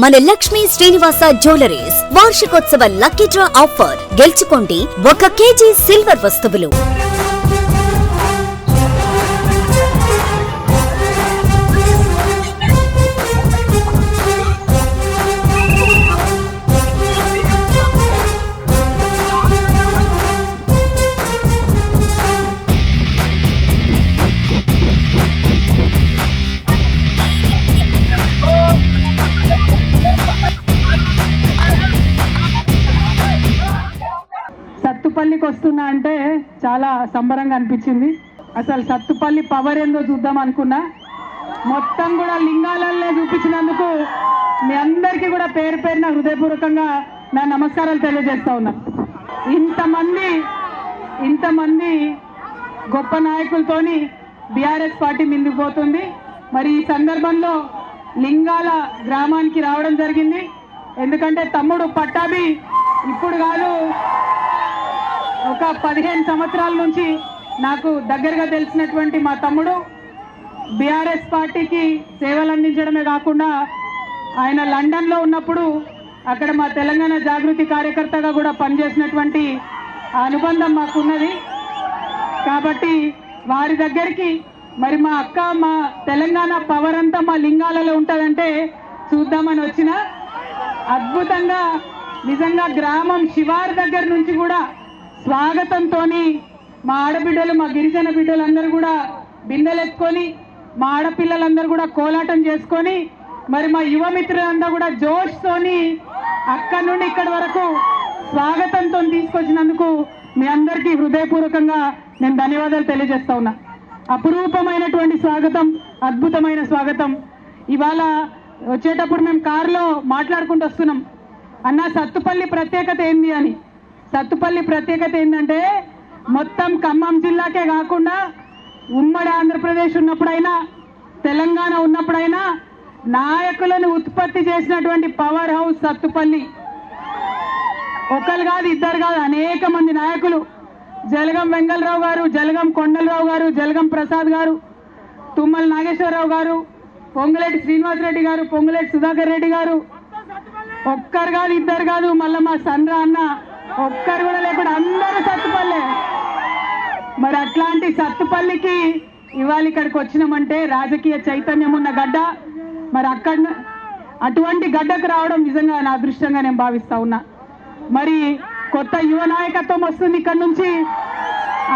మన లక్ష్మీ శ్రీనివాస జ్యువెలరీస్ వార్షికోత్సవ lucky draw offer. గెలుచుకోండి 1 కేజీ సిల్వర్ వస్తువులు. సత్తుపల్లికి వస్తున్నా అంటే చాలా సంబరంగా అనిపించింది. అసలు సత్తుపల్లి పవర్ ఏందో చూద్దాం అనుకున్నా. మొత్తం కూడా లింగాలనే చూపించినందుకు మీ అందరికీ కూడా పేరు పేరున హృదయపూర్వకంగా నా నమస్కారాలు తెలియజేస్తా ఉన్నా. ఇంతమంది గొప్ప నాయకులతోని బీఆర్ఎస్ పార్టీ ముందుకు పోతుంది. మరి ఈ సందర్భంలో లింగాల గ్రామానికి రావడం జరిగింది. ఎందుకంటే తమ్ముడు పట్టాభి ఇప్పుడు కాదు, ఒక 15 సంవత్సరాల నుంచి నాకు దగ్గరగా తెలిసినటువంటి మా తమ్ముడు బీఆర్ఎస్ పార్టీకి సేవలు అందించడమే కాకుండా ఆయన లండన్లో ఉన్నప్పుడు అక్కడ మా తెలంగాణ జాగృతి కార్యకర్తగా కూడా పనిచేసినటువంటి అనుబంధం మాకున్నది. కాబట్టి వారి దగ్గరికి మరి మా అక్క మా తెలంగాణ పవర్ అంతా మా లింగాలలో ఉంటుందంటే చూద్దామని వచ్చిన. అద్భుతంగా నిజంగా గ్రామం శివారు దగ్గర నుంచి కూడా స్వాగతంతో మా ఆడబిడ్డలు మా గిరిజన బిడ్డలందరూ కూడా బిందెలెత్తుకొని మా ఆడపిల్లలందరూ కూడా కోలాటం చేసుకొని మరి మా యువ మిత్రులందరూ కూడా జోష్తోని అక్కడి నుండి ఇక్కడి వరకు స్వాగతంతో తీసుకొచ్చినందుకు మీ అందరికీ హృదయపూర్వకంగా నేను ధన్యవాదాలు తెలియజేస్తా ఉన్నా. అపురూపమైనటువంటి స్వాగతం, అద్భుతమైన స్వాగతం. ఇవాళ వచ్చేటప్పుడు మేము కారులో మాట్లాడుకుంటూ వస్తున్నాం, అన్న సత్తుపల్లి ప్రత్యేకత ఏంది అని. సత్తుపల్లి ప్రత్యేకత ఏంటంటే మొత్తం ఖమ్మం జిల్లాకే కాకుండా ఉమ్మడి ఆంధ్రప్రదేశ్ ఉన్నప్పుడైనా తెలంగాణ ఉన్నప్పుడైనా నాయకులను ఉత్పత్తి చేసినటువంటి పవర్ హౌస్ సత్తుపల్లి. ఒకరు కాదు, ఇద్దరు కాదు, అనేక మంది నాయకులు, జలగం వెంగళరావు గారు, జలగం కొండలరావు గారు, జలగం ప్రసాద్ గారు, తుమ్మల నాగేశ్వరరావు గారు, పొంగులేటి శ్రీనివాసరెడ్డి గారు, పొంగులేటి సుధాకర్ రెడ్డి గారు, ఒక్కరు కాదు, ఇద్దరు కాదు, మళ్ళీ మా సన్రా అన్న ఒక్కరు కూడా లేకుండా అందరూ సత్తుపల్లె. మరి అట్లాంటి సత్తుపల్లికి ఇవాళ ఇక్కడికి వచ్చినామంటే రాజకీయ చైతన్యం ఉన్న గడ్డ. మరి అటువంటి గడ్డకు రావడం నిజంగా నా అదృష్టంగా నేను భావిస్తా ఉన్నా. మరి కొత్త యువ నాయకత్వం వస్తుంది ఇక్కడ నుంచి,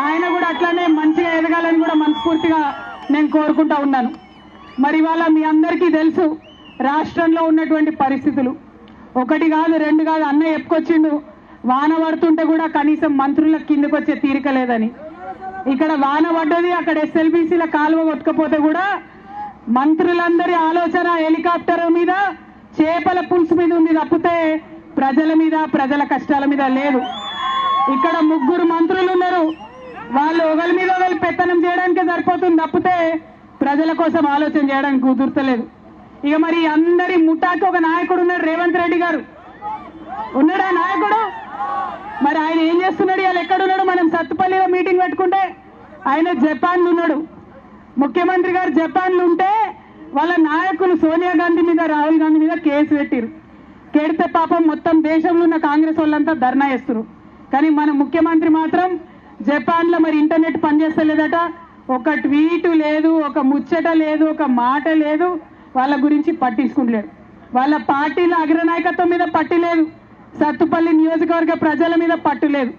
ఆయన కూడా అట్లానే మంచిగా ఎదగాలని కూడా మనస్ఫూర్తిగా నేను కోరుకుంటా ఉన్నాను. మరి ఇవాళ మీ అందరికీ తెలుసు రాష్ట్రంలో ఉన్నటువంటి పరిస్థితులు. ఒకటి కాదు, రెండు కాదు, అన్న చెప్పుకొచ్చిండు వాన పడుతుంటే కూడా కనీసం మంత్రులకు కిందకు వచ్చే తీరిక లేదని. ఇక్కడ వాన పడ్డది, అక్కడ ఎస్ఎల్బీసీల కాలువ కొట్టుకపోతే కూడా మంత్రులందరి ఆలోచన హెలికాప్టర్ మీద, చేపల పులుసు మీద ఉంది తప్పితే ప్రజల మీద, ప్రజల కష్టాల మీద లేదు. ఇక్కడ 3 మంత్రులు ఉన్నారు, వాళ్ళు ఒకరి మీద ఒకరు పెత్తనం చేయడానికే సరిపోతుంది తప్పితే ప్రజల కోసం ఆలోచన చేయడానికి కుదురుతలేదు. ఇక మరి అందరి ముఠాకి ఒక నాయకుడు ఉన్నాడు, రేవంత్ రెడ్డి గారు ఉన్నాడా నాయకుడు. మరి ఆయన ఏం చేస్తున్నాడు, ఇలా ఎక్కడున్నాడు? మనం సత్తుపల్లిలో మీటింగ్ పెట్టుకుంటే ఆయన జపాన్లో ఉన్నాడు. ముఖ్యమంత్రి గారు జపాన్లో ఉంటే వాళ్ళ నాయకులు సోనియా గాంధీ మీద, రాహుల్ గాంధీ మీద కేసు పెట్టిరు. కేడితే పాపం మొత్తం దేశంలో ఉన్న కాంగ్రెస్ వాళ్ళంతా ధర్నా చేస్తారు. కానీ మన ముఖ్యమంత్రి మాత్రం జపాన్లో మరి ఇంటర్నెట్ పనిచేస్తలేదట, ఒక ట్వీట్ లేదు, ఒక ముచ్చట లేదు, ఒక మాట లేదు, వాళ్ళ గురించి పట్టించుకుంటలేడు. వాళ్ళ పార్టీల అగ్రనాయకత్వం మీద పట్టు లేదు, సత్తుపల్లి నియోజకవర్గ ప్రజల మీద పట్టు లేదు.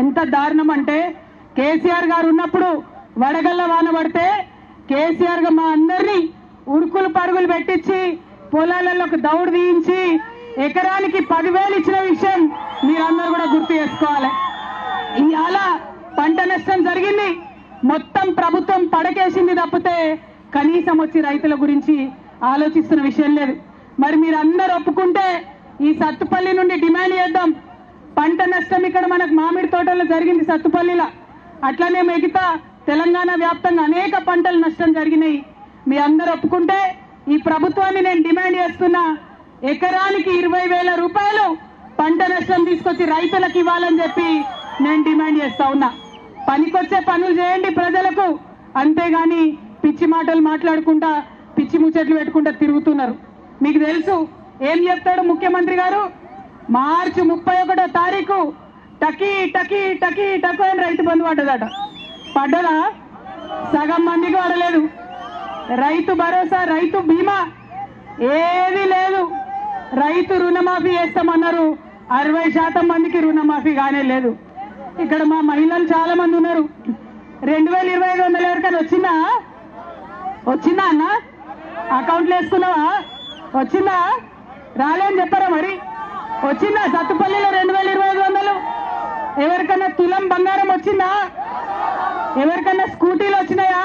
ఎంత దారుణం అంటే కేసీఆర్ గారు ఉన్నప్పుడు వడగళ్ళ వాన పడితే కేసీఆర్ గా మా అందరినీ ఉరుకులు పరుగులు పెట్టించి పొలాలలోకి దౌడు తీయించి ఎకరానికి 10,000 ఇచ్చిన విషయం మీరందరూ కూడా గుర్తు చేసుకోవాలి. ఇవాళ పంట నష్టం జరిగింది, మొత్తం ప్రభుత్వం పడకేసింది తప్పితే కనీసం వచ్చి రైతుల గురించి ఆలోచిస్తున్న విషయం లేదు. మరి మీరందరూ ఒప్పుకుంటే ఈ సత్తుపల్లి నుండి డిమాండ్ చేద్దాం. పంట నష్టం ఇక్కడ మనకు మామిడి తోటల్లో జరిగింది సత్తుపల్లిలో, అట్లనే మిగతా తెలంగాణ వ్యాప్తంగా అనేక పంటలు నష్టం జరిగినాయి. మీ అందరూ ఒప్పుకుంటే ఈ ప్రభుత్వాన్ని నేను డిమాండ్ చేస్తున్నా, ఎకరానికి 20,000 రూపాయలు పంట నష్టం తీసుకొచ్చి రైతులకు ఇవ్వాలని చెప్పి నేను డిమాండ్ చేస్తా ఉన్నా. పనికొచ్చే పనులు చేయండి ప్రజలకు, అంతేగాని పిచ్చి మాటలు మాట్లాడుకుంటా పిచ్చి ముచ్చట్లు పెట్టుకుంటా తిరుగుతున్నారు. మీకు తెలుసు ఏం చెప్తాడు ముఖ్యమంత్రి గారు? మార్చి 31వ తారీఖు టకీ టకీ టకీ టకీ అని రైతు బంధు పడ్డదట. పడ్డదా? సగం మందికి పడలేదు. రైతు భరోసా, రైతు బీమా ఏది లేదు. రైతు రుణమాఫీ చేస్తామన్నారు, 60% మందికి రుణమాఫీ కానే లేదు. ఇక్కడ మా మహిళలు చాలా మంది ఉన్నారు. 2,000-2,500 ఎవరికైనా వచ్చిందా? వచ్చిందా అన్న? అకౌంట్లో వేసుకున్నావా? వచ్చిందా? రాలేని చెప్పారా మరి? వచ్చిందా? సత్తుపల్లిలో 2,000-2,500 ఎవరికన్నా తులం బంగారం వచ్చిందా? ఎవరికన్నా స్కూటీలు వచ్చినాయా?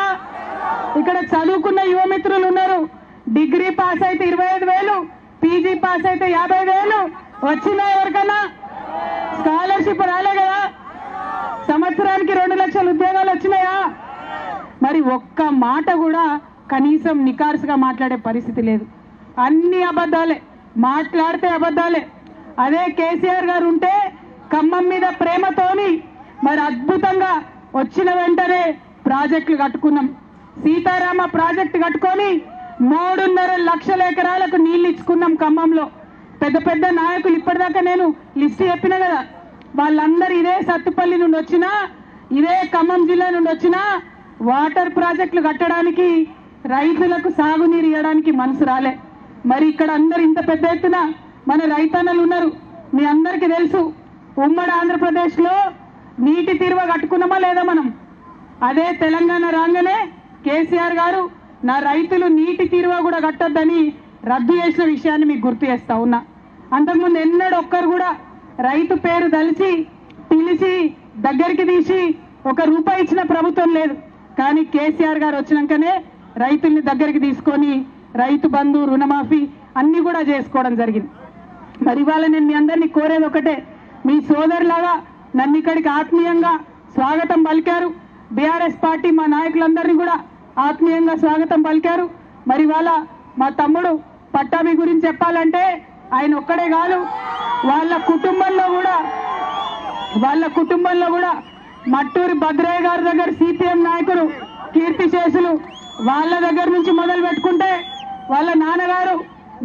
ఇక్కడ చదువుకున్న యువమిత్రులు ఉన్నారు. డిగ్రీ పాస్ అయితే 25,000, పీజీ పాస్ అయితే 50,000 వచ్చిందా? ఎవరికన్నా స్కాలర్షిప్ రాలే కదా? సంవత్సరానికి 2 లక్షల ఉద్యోగాలు వచ్చినాయా? మరి ఒక్క మాట కూడా కనీసం నికార్సుగా మాట్లాడే పరిస్థితి లేదు. అన్ని అబద్ధాలే, మాట్లాడితే అబద్ధాలే. అదే కేసీఆర్ గారు ఉంటే ఖమ్మం మీద ప్రేమతోని మరి అద్భుతంగా వచ్చిన వెంటనే ప్రాజెక్టులు కట్టుకున్నాం. సీతారామ ప్రాజెక్టు కట్టుకొని 3.5 లక్షల ఎకరాలకు నీళ్లు ఇచ్చుకున్నాం ఖమ్మంలో. పెద్ద పెద్ద నాయకులు ఇప్పటిదాకా నేను లిస్టు చెప్పిన కదా, వాళ్ళందరూ ఇదే సత్తుపల్లి నుండి వచ్చినా, ఇదే ఖమ్మం జిల్లా నుండి వచ్చినా వాటర్ ప్రాజెక్టులు కట్టడానికి, రైతులకు సాగునీరు ఇవ్వడానికి మనసు రాలే. మరి ఇక్కడ అందరు ఇంత పెద్ద ఎత్తున మన రైతన్నలు ఉన్నారు. మీ అందరికీ తెలుసు, ఉమ్మడి ఆంధ్రప్రదేశ్లో నీటి తీరువ కట్టుకున్నామా లేదా మనం? అదే తెలంగాణ రాగానే కేసీఆర్ గారు నా రైతులు నీటి తీరువ కూడా కట్టొద్దని రద్దు చేసిన విషయాన్ని మీకు గుర్తు చేస్తా ఉన్నా. అంతకుముందు ఎన్నడూ ఒక్కరు కూడా రైతు పేరు దలిచి పిలిచి దగ్గరికి తీసి ₹1 ఇచ్చిన ప్రభుత్వం లేదు. కానీ కేసీఆర్ గారు వచ్చినాకనే రైతుల్ని దగ్గరికి తీసుకొని రైతు బంధు, రుణమాఫీ అన్ని కూడా చేసుకోవడం జరిగింది. మరి ఇవాళ నేను మీ అందరినీ కోరేది ఒకటే, మీ సోదరులాగా నన్ను ఇక్కడికి ఆత్మీయంగా స్వాగతం పలికారు. బీఆర్ఎస్ పార్టీ మా నాయకులందరినీ కూడా ఆత్మీయంగా స్వాగతం పలికారు. మరి ఇవాళ మా తమ్ముడు పట్టాభి గురించి చెప్పాలంటే ఆయన ఒక్కడే కాదు, వాళ్ళ కుటుంబంలో కూడా మట్టూరి భద్రయ్య గారి దగ్గర సిపిఎం నాయకులు కీర్తిశేషులు, వాళ్ళ దగ్గర నుంచి మొదలు పెట్టుకుంటే వాళ్ళ నాన్నగారు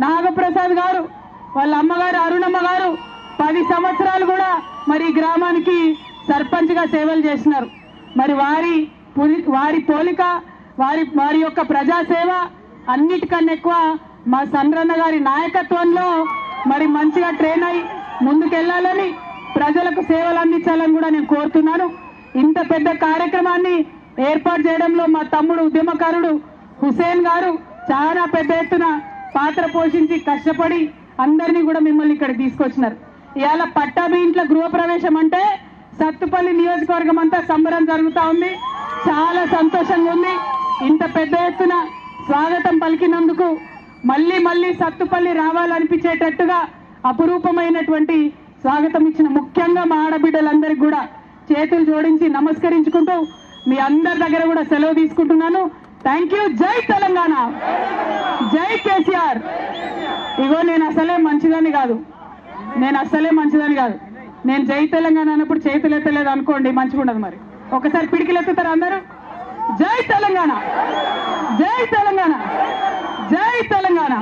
నాగప్రసాద్ గారు, వాళ్ళ అమ్మగారు అరుణమ్మ గారు 10 సంవత్సరాలు కూడా మరి గ్రామానికి సర్పంచ్గా సేవలు చేసినారు. మరి వారి పోలిక, వారి యొక్క ప్రజాసేవ అన్నిటికన్నా ఎక్కువ మా సండ్రన్న గారి నాయకత్వంలో మరి మంచిగా ట్రైన్ అయి ముందుకెళ్లాలని, ప్రజలకు సేవలు అందించాలని కూడా నేను కోరుతున్నాను. ఇంత పెద్ద కార్యక్రమాన్ని ఏర్పాటు చేయడంలో మా తమ్ముడు ఉద్యమకారుడు హుసేన్ గారు చాలా పెద్ద ఎత్తున పాత్ర పోషించి కష్టపడి అందరినీ కూడా మిమ్మల్ని ఇక్కడ తీసుకొచ్చినారు. ఇవాళ పట్టాభి ఇంట్లో గృహప్రవేశం అంటే సత్తుపల్లి నియోజకవర్గం అంతా సంబరం జరుగుతూ ఉంది. చాలా సంతోషంగా ఉంది. ఇంత పెద్ద ఎత్తున స్వాగతం పలికినందుకు మళ్ళీ సత్తుపల్లి రావాలనిపించేటట్టుగా అపురూపమైనటువంటి స్వాగతం ఇచ్చిన ముఖ్యంగా మా ఆడబిడ్డలందరికీ కూడా చేతులు జోడించి నమస్కరించుకుంటూ మీ అందరి దగ్గర కూడా సెలవు తీసుకుంటున్నాను. Thank you. జై తెలంగాణ, జై కేసీఆర్. ఇగో నేను అసలే మంచిదని కాదు, నేను జై తెలంగాణ అన్నప్పుడు చేతులు ఎత్తలేదు అనుకోండి, మంచిగా ఉండదు. మరి ఒకసారి పిడికిలు ఎత్తుతారు అందరూ. జై తెలంగాణ, జై తెలంగాణ, జై తెలంగాణ.